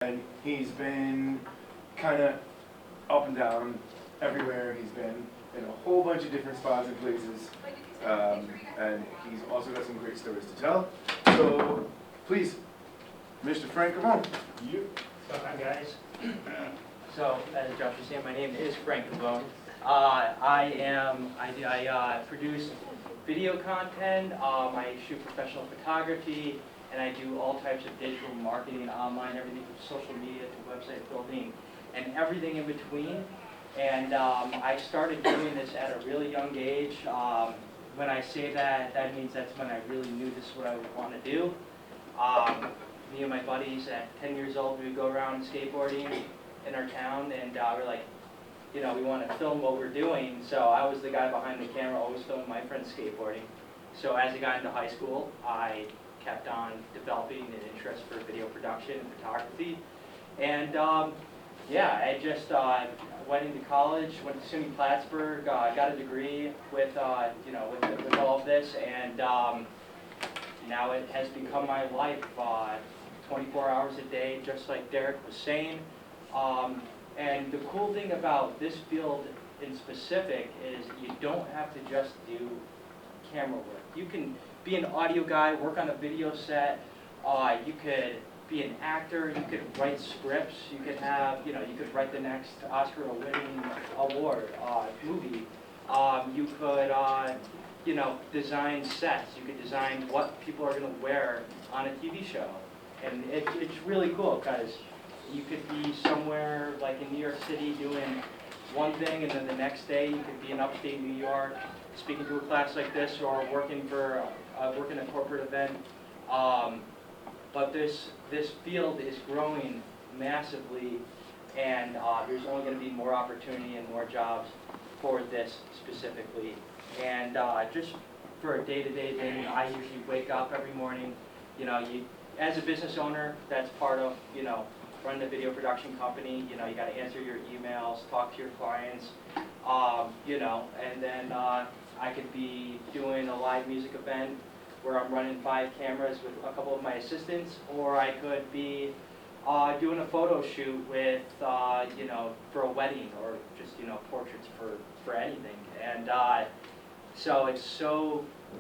And he's been kind of up and down everywhere he's been in a whole bunch of different spots and places. And he's also got some great stories to tell. So please, Mr. Frank Gavone. You. So hi guys. So as Josh was saying, my name is Frank Gavone. I produce video content. I shoot professional photography, and I do all types of digital marketing online, everything from social media to website building, and everything in between. And I started doing this at a really young age. When I say that, that means that's when I really knew this is what I would want to do. Me and my buddies at 10 years old, we would go around skateboarding in our town, and we're like, you know, we want to film what we're doing. So I was the guy behind the camera, always filming my friends skateboarding. So as I got into high school, I kept on developing an interest for video production and photography. And yeah, I just went into college, went to SUNY Plattsburgh, got a degree with, you know, with all of this, and now it has become my life, 24 hours a day, just like Derek was saying. And the cool thing about this field in specific is you don't have to just do camera work. You can be an audio guy, work on a video set, you could be an actor, you could write scripts, you could have, you know, you could write the next Oscar-winning award movie. You could, you know, design sets. You could design what people are going to wear on a TV show. And it's really cool because you could be somewhere like in New York City doing one thing, and then the next day you could be in upstate New York speaking to a class like this, or working for working a corporate event. But this field is growing massively, and there's only going to be more opportunity and more jobs for this specifically. And just for a day-to-day thing, I usually wake up every morning. You know, as a business owner, that's part of, you know, running a video production company. You know, you got to answer your emails, talk to your clients, you know, and then I could be doing a live music event where I'm running 5 cameras with a couple of my assistants, or I could be doing a photo shoot with, you know, for a wedding, or just, you know, portraits for anything. And so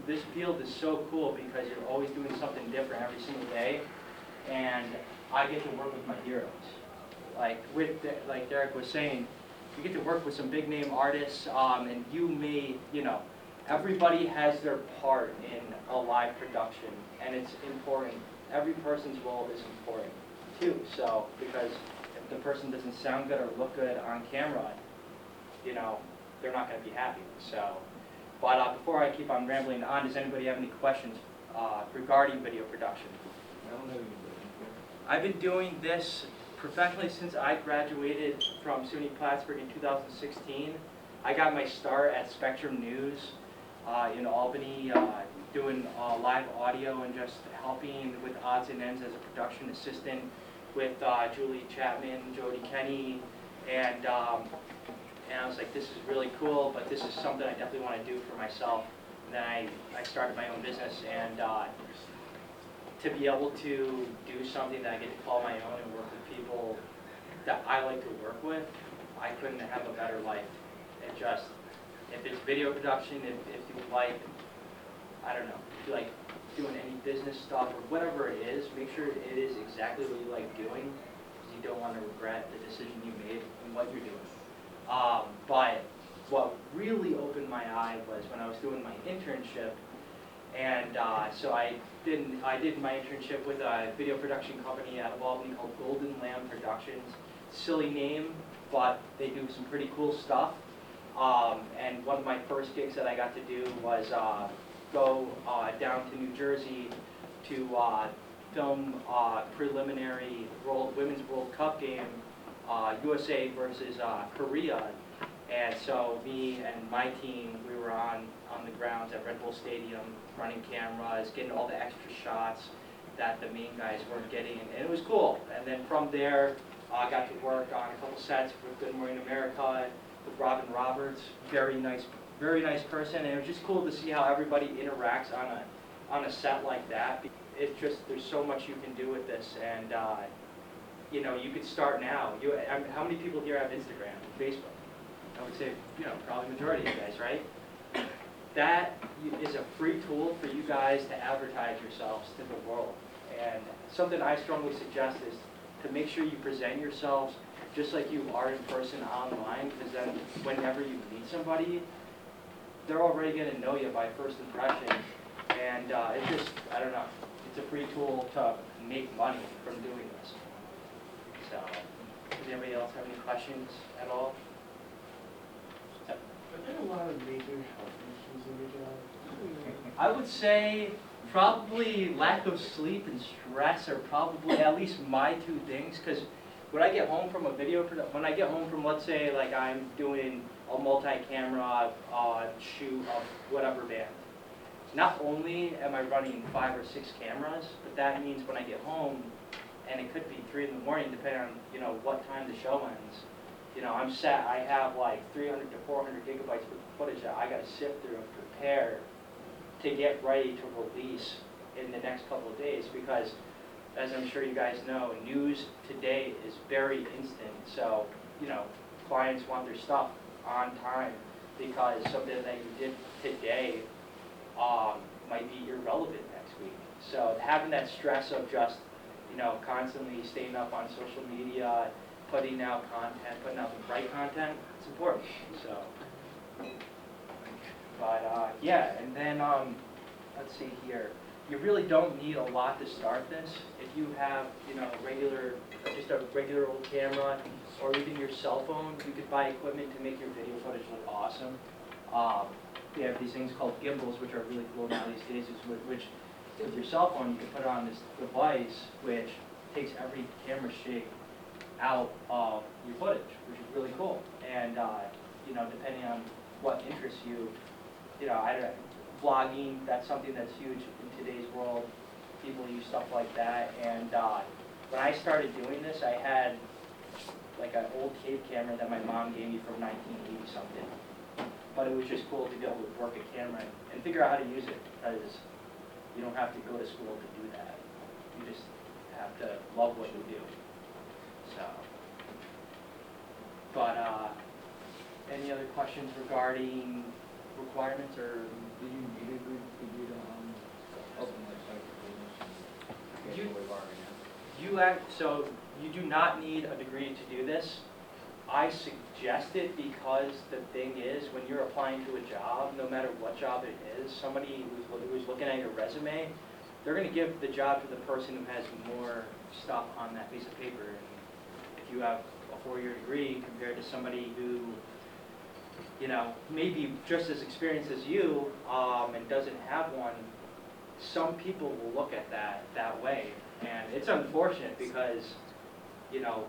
this field is so cool because you're always doing something different every single day, and I get to work with my heroes. Like Derek was saying, you get to work with some big name artists, and you may, you know, everybody has their part in a live production, and it's important. Every person's role is important too. So, because if the person doesn't sound good or look good on camera, you know, they're not going to be happy. So, but before I keep on rambling on, does anybody have any questions regarding video production? I don't know. I've been doing this professionally since I graduated from SUNY Plattsburgh in 2016. I got my start at Spectrum News in Albany, doing live audio and just helping with odds and ends as a production assistant with Julie Chapman, Jody Kenny, and I was like, this is really cool, but this is something I definitely want to do for myself. And then I started my own business, and to be able to do something that I get to call my own and work with people that I like to work with, I couldn't have a better life. It just, if it's video production, if you like, I don't know, if you like doing any business stuff or whatever it is, make sure it is exactly what you like doing, because you don't want to regret the decision you made and what you're doing. But what really opened my eye was when I was doing my internship, and so I did my internship with a video production company out of Albany called Golden Lamb Productions. Silly name, but they do some pretty cool stuff. And one of my first gigs that I got to do was go down to New Jersey to film preliminary Women's World Cup game, USA versus Korea. And so me and my team, we were on the grounds at Red Bull Stadium, running cameras, getting all the extra shots that the main guys weren't getting, and it was cool. And then from there, I got to work on a couple sets with Good Morning America, with Robin Roberts, very nice person, and it was just cool to see how everybody interacts on a set like that. It's just, there's so much you can do with this, and you know, you could start now. How many people here have Instagram and Facebook? I would say, you know, probably majority of you guys, right? That is a free tool for you guys to advertise yourselves to the world. And something I strongly suggest is to make sure you present yourselves just like you are in person online, because then whenever you meet somebody, they're already going to know you by first impression. And it's just, I don't know, it's a free tool to make money from doing this. So, does anybody else have any questions at all? Are there a lot of major health issues in your job? I would say probably lack of sleep and stress are probably at least my two things, because when I get home from a video, when I get home from, let's say, like I'm doing a multi-camera shoot of whatever band, not only am I running 5 or 6 cameras, but that means when I get home, and it could be 3 in the morning, depending on, you know, what time the show ends. You know, I have like 300 to 400 gigabytes worth of footage that I got to sift through and prepare to get ready to release in the next couple of days, because as I'm sure you guys know, news today is very instant. So, you know, clients want their stuff on time, because something that you did today might be irrelevant next week. So having that stress of just, you know, constantly staying up on social media, putting out content, putting out the right content, it's important. So, but yeah, and then let's see here. You really don't need a lot to start this. If you have, you know, just a regular old camera, or even your cell phone, you could buy equipment to make your video footage look awesome. We have these things called gimbals, which are really cool now these days, which with your cell phone, you can put on this device which takes every camera shake out of your footage, which is really cool. And you know, depending on what interests you, you know, vlogging, that's something that's huge in today's world. People use stuff like that. And when I started doing this, I had like an old tape camera that my mom gave me from 1980 something. But it was just cool to be able to work a camera and figure out how to use it, because you don't have to go to school to do that. You just have to love what you do. So, but any other questions regarding requirements or? Did you agree to open website for business? So you do not need a degree to do this. I suggest it because the thing is, when you're applying to a job, no matter what job it is, somebody who's looking at your resume, they're going to give the job to the person who has more stuff on that piece of paper. And if you have a 4-year degree compared to somebody who, you know, may be just as experienced as you and doesn't have one, some people will look at that way. And it's unfortunate because, you know,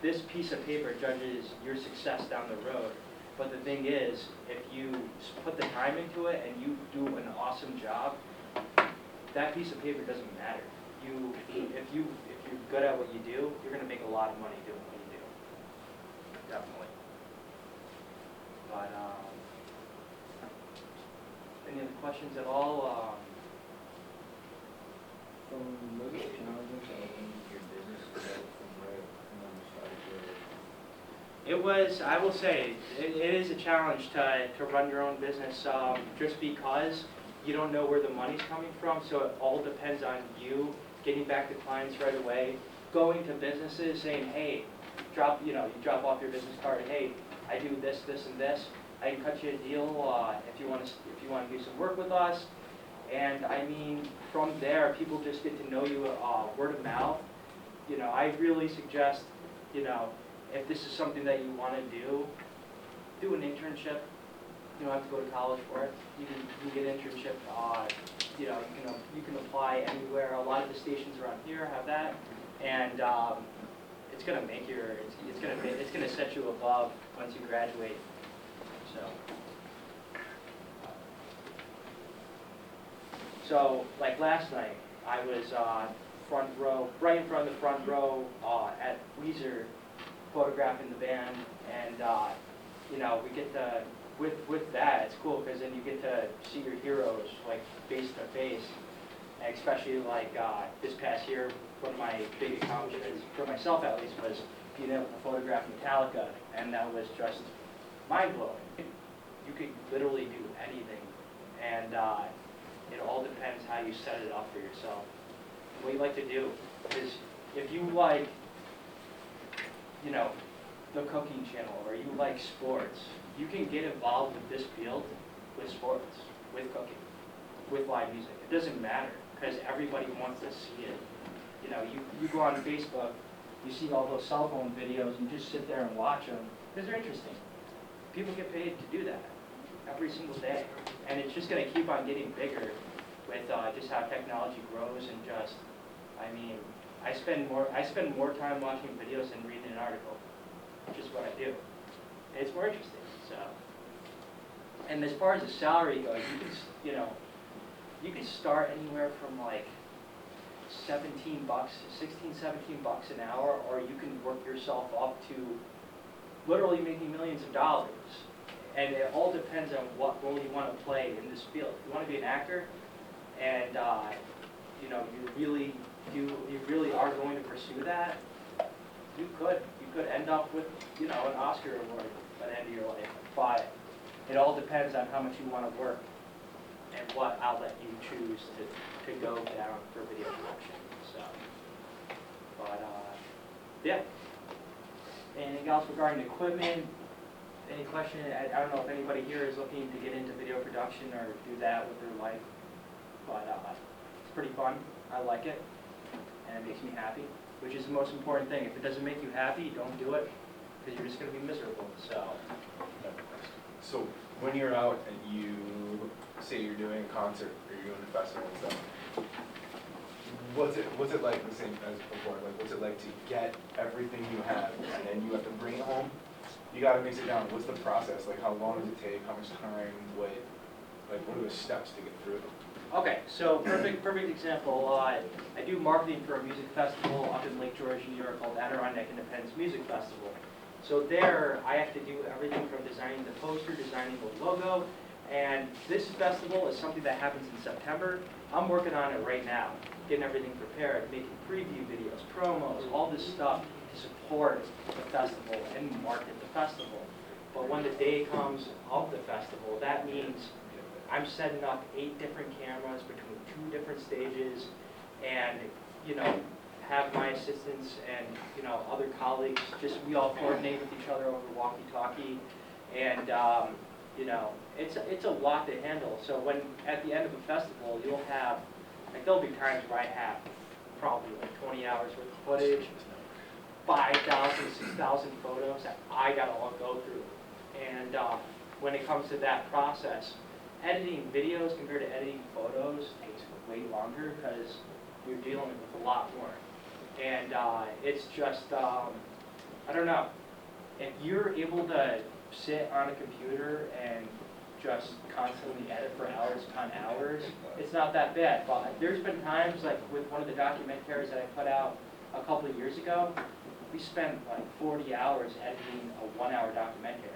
this piece of paper judges your success down the road. But the thing is, if you put the time into it and you do an awesome job, that piece of paper doesn't matter. If you're good at what you do, you're going to make a lot of money doing what you do. Definitely. But any other questions at all? Was it challenging to open your business from where you started your? It was, I will say, it is a challenge to run your own business just because you don't know where the money's coming from, so it all depends on you getting back to clients right away, going to businesses saying, hey, you drop off your business card, hey, I do this, this, and this. I can cut you a deal if you want to do some work with us. And I mean, from there, people just get to know you word of mouth. You know, I really suggest, you know, if this is something that you want to do an internship. You don't have to go to college for it. You can get an internship. You know, you can apply anywhere. A lot of the stations around here have that, and it's gonna make it's gonna set you above once you graduate. So like last night, I was front row, right in front of the front row at Weezer, photographing the band, and you know, we get to, with that, it's cool because then you get to see your heroes like face to face, And especially like this past year, one of my big accomplishments, for myself at least, was being able to photograph Metallica, and that was just mind-blowing. You could literally do anything, and it all depends how you set it up for yourself. What you like to do is, if you like, you know, the cooking channel, or you like sports, you can get involved with this field with sports, with cooking, with live music. It doesn't matter, because everybody wants to see it. You know, you go on Facebook, you see all those cell phone videos, and you just sit there and watch them, because they're interesting. People get paid to do that every single day. And it's just going to keep on getting bigger with just how technology grows, and just, I mean, I spend more time watching videos than reading an article, which is what I do. And it's more interesting, so. And as far as the salary goes, you can start anywhere from like $17, 16, 17 bucks an hour, or you can work yourself up to literally making millions of dollars. And it all depends on what role you want to play in this field. If you want to be an actor, and you know, you really are going to pursue that, you could end up with, you know, an Oscar award by the end of your life. But it all depends on how much you want to work and what outlet you choose to go down for video production. So, but yeah. Anything else regarding equipment? Any question? I don't know if anybody here is looking to get into video production or do that with their life, but it's pretty fun. I like it, and it makes me happy, which is the most important thing. If it doesn't make you happy, don't do it, because you're just going to be miserable. So when you're out and you say you're doing a concert or you're doing a festival and stuff, what's it like the same as before? Like, what's it like to get everything you have and then you have to bring it home? You got to mix it down. What's the process? Like, how long does it take? How much time? What are the steps to get through? Okay, so perfect example. I do marketing for a music festival up in Lake George, New York, called Adirondack Independence Music Festival. So there, I have to do everything from designing the poster, designing the logo, and this festival is something that happens in September. I'm working on it right now, getting everything prepared, making preview videos, promos, all this stuff to support the festival and market the festival. But when the day comes of the festival, that means I'm setting up 8 different cameras between 2 different stages, and, you know, have my assistants and, you know, other colleagues, we all coordinate with each other over walkie-talkie, and, you know, it's a lot to handle. So when, at the end of a festival, you'll have, like, there'll be times where I have probably like 20 hours worth of footage, 5,000, 6,000 photos that I gotta all go through. And when it comes to that process, editing videos compared to editing photos takes way longer, because you're dealing with a lot more. And it's just, I don't know, if you're able to sit on a computer and just constantly edit for hours upon hours, it's not that bad. But there's been times, like with one of the documentaries that I put out a couple of years ago, we spent like 40 hours editing a 1-hour documentary.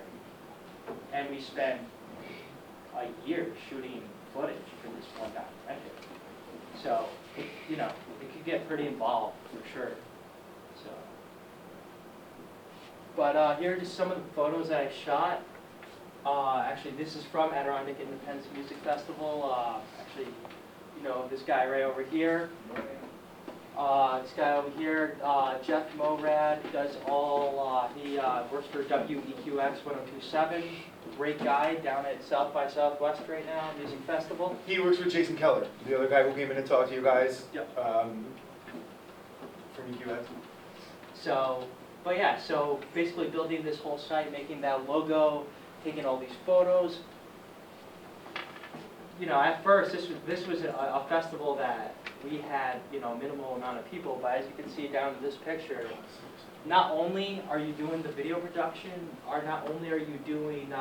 And we spent a year shooting footage for this one documentary. So, you know, it could get pretty involved for sure. So, but here are just some of the photos that I shot. Actually, this is from Adirondack Independence Music Festival. Actually, you know, this guy right over here. This guy over here, Jeff Morad, does all, he works for WEQX 1027. Great guy down at South by Southwest right now, Music Festival. He works with Jason Keller, the other guy who came in and talked to you guys. Yep. From EQX. So, but yeah, so basically building this whole site, making that logo, taking all these photos. You know, at first this was a festival that we had, you know, minimal amount of people, but as you can see down in this picture, not only are you doing the video production, or not only are you doing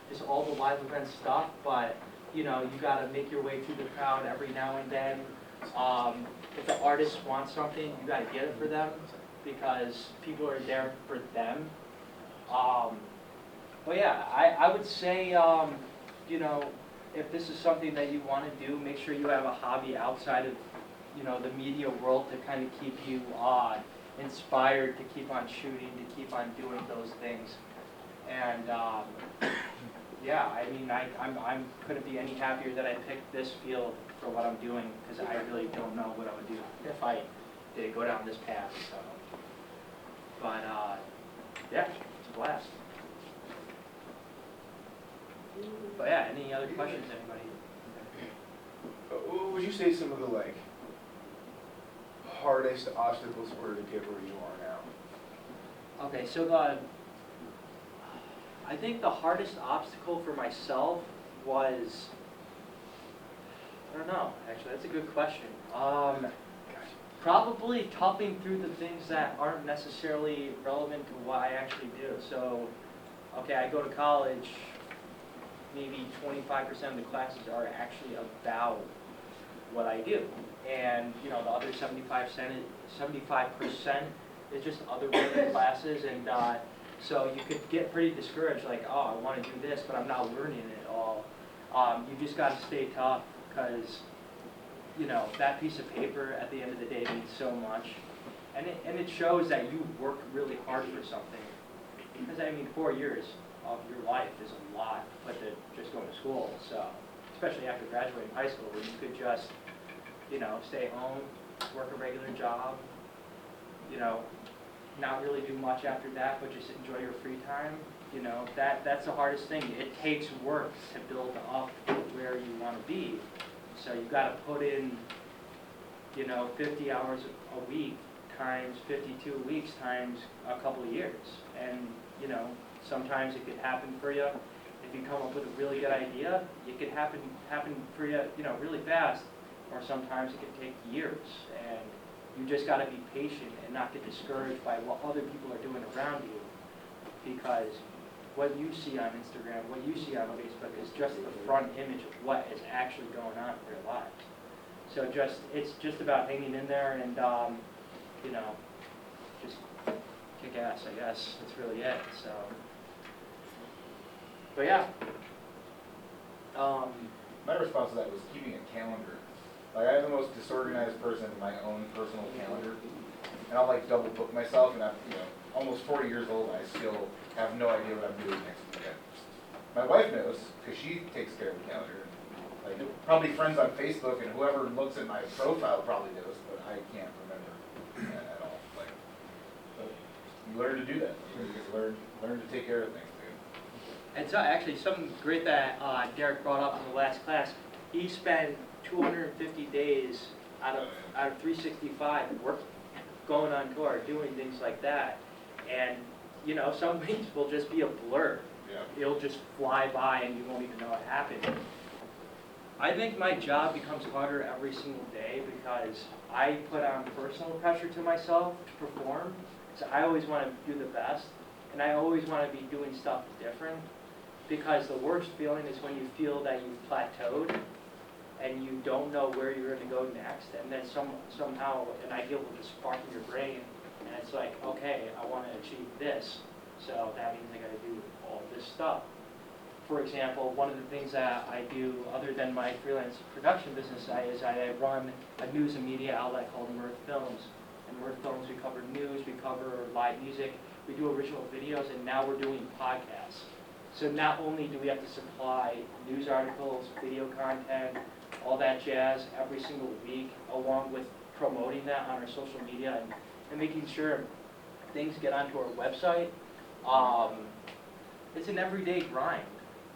just all the live event stuff, but, you know, you got to make your way through the crowd every now and then. If the artist wants something, you got to get it for them, because people are there for them. But yeah, I would say, you know, if this is something that you want to do, make sure you have a hobby outside of, you know, the media world to kind of keep you inspired to keep on shooting, to keep on doing those things. And yeah, I mean, I'm couldn't be any happier that I picked this field for what I'm doing, because I really don't know what I would do if I did go down this path. So, but yeah, it's a blast. But yeah, any other questions, anybody? What would you say some of the like hardest obstacles were to get where you are now? Okay, so I think the hardest obstacle for myself was, I don't know, actually, that's a good question. Probably topping through the things that aren't necessarily relevant to what I actually do. So, okay, I go to college, maybe 25% of the classes are actually about what I do. And, you know, the other 75% is just other related classes. And so you could get pretty discouraged, like, oh, I want to do this, but I'm not learning it all. You just got to stay tough, because, you know, that piece of paper at the end of the day means so much. And it shows that you work really hard for something. Because, I mean, 4 years of your life is a lot to put to just going to school. So, especially after graduating high school, where you could just, you know, stay home, work a regular job, you know, not really do much after that, but just enjoy your free time. You know, that's the hardest thing. It takes work to build up where you want to be. So you've got to put in, you know, 50 hours a week times 52 weeks times a couple of years. And, you know, sometimes it could happen for you. If you come up with a really good idea, it could happen for you, you know, really fast. Or sometimes it could take years. And you just got to be patient and not get discouraged by what other people are doing around you. Because what you see on Instagram, what you see on Facebook is just the front image of what is actually going on in their lives. So it's just about hanging in there and, you know, just kick ass, I guess. That's really it. So, but yeah. My response to that was keeping a calendar. Like, I'm the most disorganized person in my own personal calendar, and I'll like double book myself, and I'm, you know, almost 40 years old, and I still have no idea what I'm doing next weekend. My wife knows, because she takes care of the calendar. Like, probably friends on Facebook, and whoever looks at my profile probably knows, but I can't remember at all. Like, but you learn to do that. You just learn to take care of things. And so actually something great that Derek brought up in the last class, he spent 250 days out of 365 going on tour, doing things like that. And, you know, some weeks will just be a blur. Yeah. It'll just fly by and you won't even know what happened. I think my job becomes harder every single day because I put on personal pressure to myself to perform. So I always want to do the best, and I always want to be doing stuff different, because the worst feeling is when you feel that you've plateaued and you don't know where you're going to go next, and then somehow an idea will just spark in your brain, and it's like, okay, I want to achieve this, so that means I got to do all this stuff. For example, one of the things that I do, other than my freelance production business, is I run a news and media outlet called Mirth Films. And Mirth Films, we cover news, we cover live music, we do original videos, and now we're doing podcasts. So not only do we have to supply news articles, video content, all that jazz every single week, along with promoting that on our social media and making sure things get onto our website, it's an everyday grind.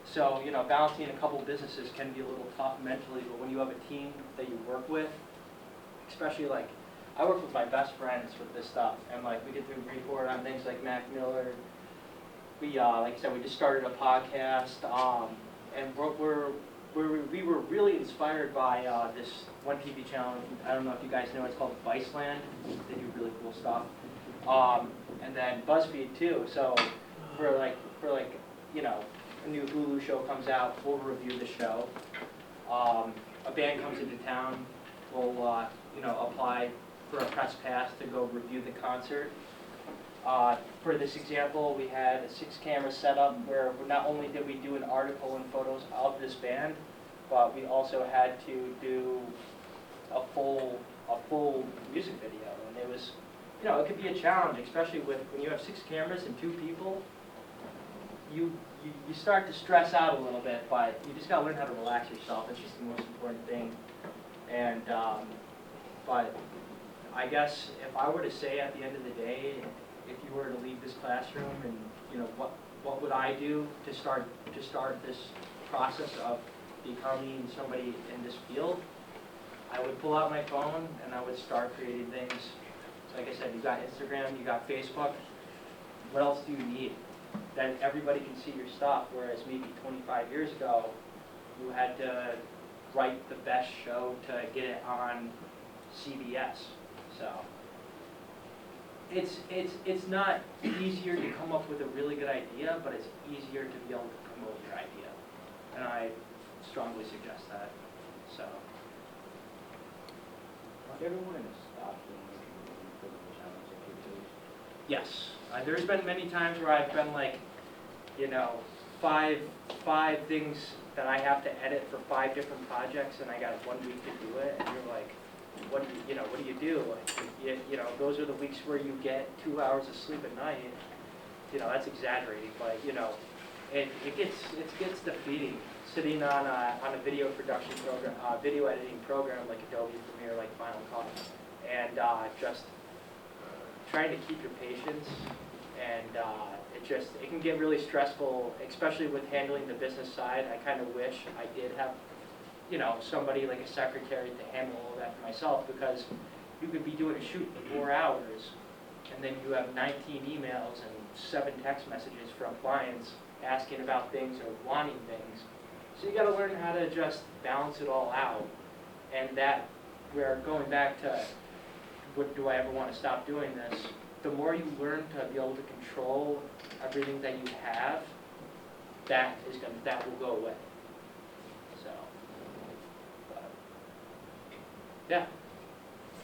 So, you know, balancing a couple businesses can be a little tough mentally, but when you have a team that you work with, especially like, I work with my best friends with this stuff, and like we get to report on things like Mac Miller. We, like I said, we just started a podcast, and we were really inspired by this one TV channel. I don't know if you guys know, it's called Viceland. They do really cool stuff. And then BuzzFeed too. So for like you know, a new Hulu show comes out, we'll review the show. A band comes into town, we'll you know, apply for a press pass to go review the concert. For this example, we had a 6-camera setup where not only did we do an article and photos of this band, but we also had to do a full music video, and it was, it could be a challenge, especially when you have 6 cameras and 2 people. You start to stress out a little bit, but you just gotta learn how to relax yourself. It's just the most important thing. And but I guess if I were to say at the end of the day, if you were to leave this classroom, and what would I do to start this process of becoming somebody in this field? I would pull out my phone and I would start creating things. Like I said, you got Instagram, you got Facebook. What else do you need? Then everybody can see your stuff, whereas maybe 25 years ago, you had to write the best show to get it on CBS. So it's not easier to come up with a really good idea, but it's easier to be able to promote your idea. And I strongly suggest that. So. Do you ever want to stop doing the challenge activities? Yes, there's been many times where I've been like, five things that I have to edit for 5 different projects, and I got 1 week to do it, and you're like, what do you do? Like, those are the weeks where you get 2 hours of sleep at night. That's exaggerating, but it gets defeating sitting on a video production program, video editing program like Adobe Premiere, like Final Cut, and just trying to keep your patience, and it can get really stressful, especially with handling the business side. I kind of wish I did have, somebody like a secretary to handle all that for myself, because you could be doing a shoot for 4 hours, and then you have 19 emails and 7 text messages from clients asking about things or wanting things. So you got to learn how to just balance it all out, and that we're going back to, do I ever want to stop doing this? The more you learn to be able to control everything that you have, that will go away. So, but, yeah.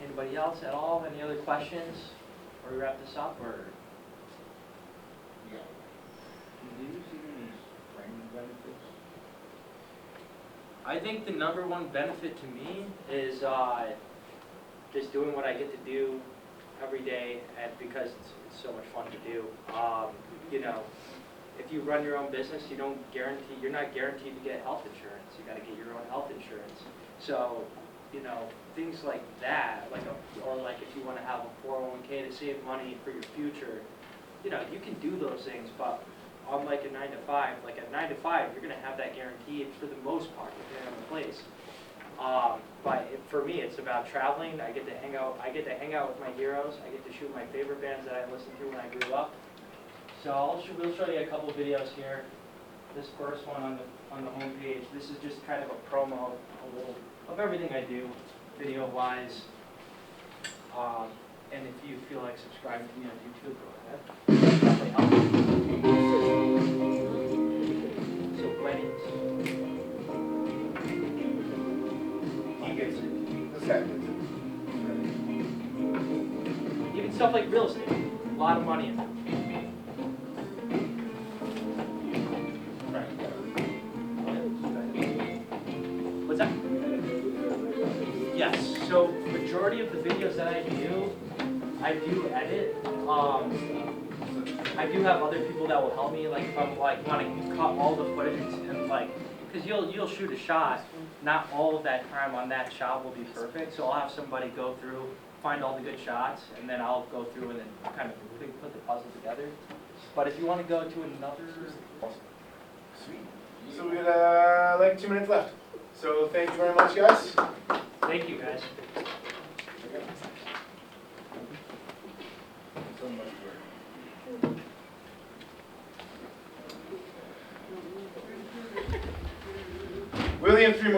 Anybody else at all? Any other questions? Or we wrap this up, or? Yeah. Do you see any training benefits? I think the #1 benefit to me is just doing what I get to do every day, and because it's so much fun to do. If you run your own business, you're not guaranteed to get health insurance. You got to get your own health insurance. So, things like that, or if you want to have a 401k to save money for your future, you can do those things. But unlike a 9 to 5, like at 9 to 5, you're going to have that guaranteed for the most part if you're in a place. But for me, it's about traveling. I get to hang out with my heroes. I get to shoot my favorite bands that I listened to when I grew up. So we'll show you a couple videos here. This first one on the home page. This is just kind of a promo, of everything I do, video-wise. And if you feel like subscribing to me on YouTube, go ahead. Definitely helps. So weddings. He gets it. This guy gets it. Even stuff like real estate, a lot of money in it. What's that? Yes, so majority of the videos that I do edit. I do have other people that will help me, like if I'm want to cut all the footage and because you'll shoot a shot, not all of that time on that shot will be perfect, so I'll have somebody go through, find all the good shots, and then I'll go through and then kind of put the puzzle together. But if you want to go to another... Sweet. So we got like 2 minutes left. So thank you very much, guys. Thank you, guys. So much work. William, 3 more.